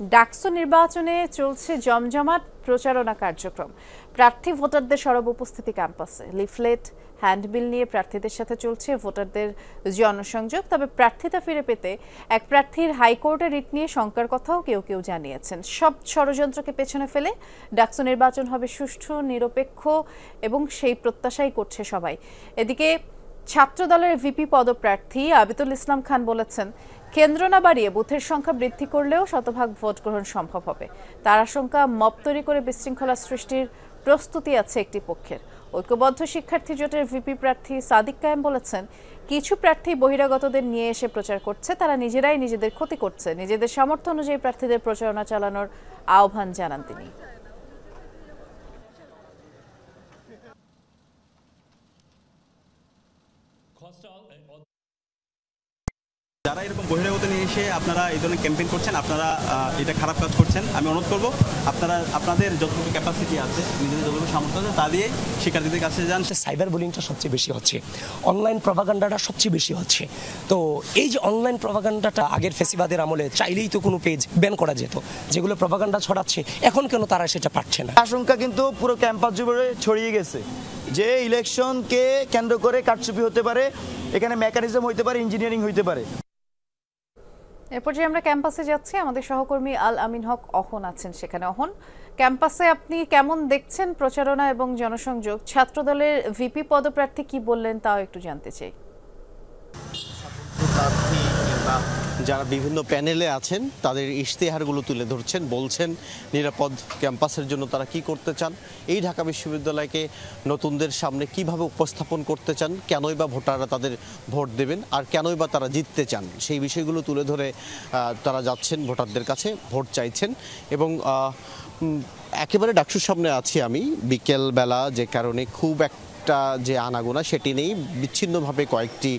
ডাকসু নির্বাচনে চলছে জমজমাট প্রচারণা কার্যক্রম। প্রার্থী ভোটারদের সরব উপস্থিতি ক্যাম্পাসে, লিফলেট, হ্যান্ডবিল নিয়ে প্রার্থীদের সাথে চলছে ভোটারদের জনসংযোগ। তবে প্রার্থিতা ফিরে পেতে এক প্রার্থীর হাইকোর্টে রিট নিয়ে শঙ্কার কথাও কেউ কেউ জানিয়েছেন। সব ষড়যন্ত্রকে পেছনে ফেলে ডাকসু নির্বাচন হবে সুষ্ঠু, নিরপেক্ষ এবং সেই প্রত্যাশাই করছে সবাই। এদিকে ছাত্রদলের ভিপি পদপ্রার্থী আবিদুল ইসলাম খান বলেছেন, কেন্দ্র না বাড়িয়ে বুথের সংখ্যা বৃদ্ধি করলেও শতভাগ ভোট গ্রহণ সম্ভব হবে। তার আশঙ্কা, মব তৈরি করে বিশৃঙ্খলা সৃষ্টির প্রস্তুতি আছে একটি পক্ষের। ঐক্যবদ্ধ শিক্ষার্থী জোটের ভিপি প্রার্থী সাদিক কায়েম বলেছেন, কিছু প্রার্থী বহিরাগতদের নিয়ে এসে প্রচার করছে, তারা নিজেরাই নিজেদের ক্ষতি করছে। নিজেদের সামর্থ্য অনুযায়ী প্রার্থীদের প্রচারণা চালানোর আহ্বান জানান তিনি। যারা এরকম বহিরাগত নিয়ে এসে আপনারা এই ধরনের ক্যাম্পেইন করছেন, আপনারা এটা খারাপ কাজ করছেন। আমি অনুরোধ করব আপনারা আপনাদের যতটুকু ক্যাপাসিটি আছে, নিজেদের যতটুকু সামর্থ্য আছে তা দিয়ে শিক্ষার্থীদের কাছে যান। সাইবার বুলিংটা সবচেয়ে বেশি হচ্ছে, অনলাইন প্রপাগান্ডাটা সবচেয়ে বেশি হচ্ছে। তো এই যে অনলাইন প্রপাগান্ডাটা আগের ফেসিবাদের আমলে চাইলেই তো কোনো পেজ ব্যান করা যেত, যেগুলো প্রপাগান্ডা ছড়াচ্ছে, এখন কেন তারা সেটা পারছে না? আশঙ্কা কিন্তু পুরো ক্যাম্পাস জুড়ে ছড়িয়ে গেছে যে ইলেকশনকে কেন্দ্র করে কারচুপি হতে পারে, এখানে মেকানিজম হইতে পারে, ইঞ্জিনিয়ারিং হইতে পারে। এরপর যে আমরা ক্যাম্পাসে যাচ্ছি, আমাদের সহকর্মী আল আমিন হক অহন আছেন সেখানে। অহন, ক্যাম্পাসে আপনি কেমন দেখছেন প্রচারণা এবং জনসংযোগ? ছাত্রদলের ভিপি পদপ্রার্থী কি বললেন তাও একটু জানতে চাই। যারা বিভিন্ন প্যানেলে আছেন তাদের ইশতেহারগুলো তুলে ধরছেন, বলছেন নিরাপদ ক্যাম্পাসের জন্য তারা কি করতে চান, এই ঢাকা বিশ্ববিদ্যালয়কে নতুনদের সামনে কিভাবে উপস্থাপন করতে চান, কেনই বা ভোটাররা তাদের ভোট দেবেন আর কেনই বা তারা জিততে চান, সেই বিষয়গুলো তুলে ধরে তারা যাচ্ছেন ভোটারদের কাছে, ভোট চাইছেন। এবং একেবারে ডাকসুর সামনে আছি আমি বিকেলবেলা, যে কারণে খুব একটা যে আনাগোনা সেটি নেই। বিচ্ছিন্নভাবে কয়েকটি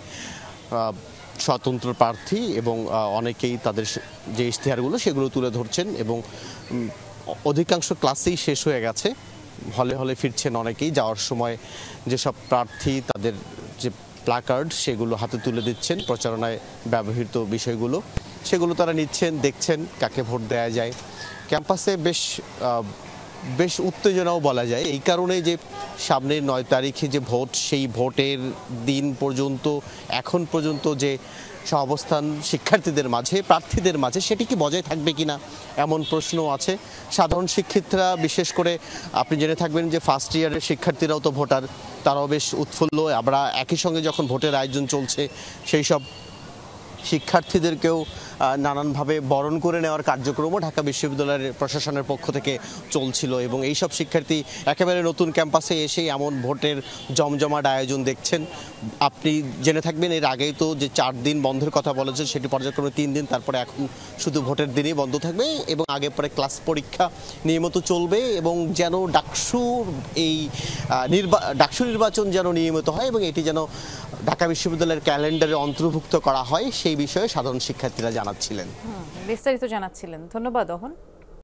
স্বতন্ত্র প্রার্থী এবং অনেকেই তাদের যে ইশতেহারগুলো সেগুলো তুলে ধরছেন এবং অধিকাংশ ক্লাসেই শেষ হয়ে গেছে। হলে হলে ফিরছেন অনেকেই। যাওয়ার সময় যেসব প্রার্থী তাদের যে প্ল্যাকার্ড সেগুলো হাতে তুলে দিচ্ছেন, প্রচারণায় ব্যবহৃত বিষয়গুলো সেগুলো তারা নিচ্ছেন, দেখছেন কাকে ভোট দেওয়া যায়। ক্যাম্পাসে বেশ উত্তেজনাও বলা যায়, এই কারণে যে সামনের 9 তারিখে যে ভোট, সেই ভোটের দিন পর্যন্ত এখন পর্যন্ত যে অবস্থান শিক্ষার্থীদের মাঝে, প্রার্থীদের মাঝে, সেটি কি বজায় থাকবে কিনা এমন প্রশ্নও আছে। সাধারণ শিক্ষার্থীরা, বিশেষ করে আপনি জেনে থাকবেন যে ফার্স্ট ইয়ারের শিক্ষার্থীরাও তো ভোটার, তারাও বেশ উৎফুল্ল। আমরা একই সঙ্গে যখন ভোটের আয়োজন চলছে, সেই সব শিক্ষার্থীদেরকেও নানানভাবে বরণ করে নেওয়ার কার্যক্রমও ঢাকা বিশ্ববিদ্যালয়ের প্রশাসনের পক্ষ থেকে চলছিল। এবং এইসব শিক্ষার্থী একেবারে নতুন ক্যাম্পাসে এসে এমন ভোটের জমজমাট আয়োজন দেখছেন। আপনি জেনে থাকবেন এর আগেই তো যে 4 দিন বন্ধের কথা বলেছে, সেটি পর্যায়ক্রমে 3 দিন, তারপরে এখন শুধু ভোটের দিনই বন্ধ থাকবে এবং আগে পরে ক্লাস পরীক্ষা নিয়মিত চলবে। এবং যেন ডাকসু নির্বাচন যেন নিয়মিত হয় এবং এটি যেন ঢাকা বিশ্ববিদ্যালয়ের ক্যালেন্ডারে অন্তর্ভুক্ত করা হয়, সেই বিষয়ে সাধারণ শিক্ষার্থীরা জানাচ্ছিলেন, বিস্তারিত জানাচ্ছিলেন। ধন্যবাদ অহন।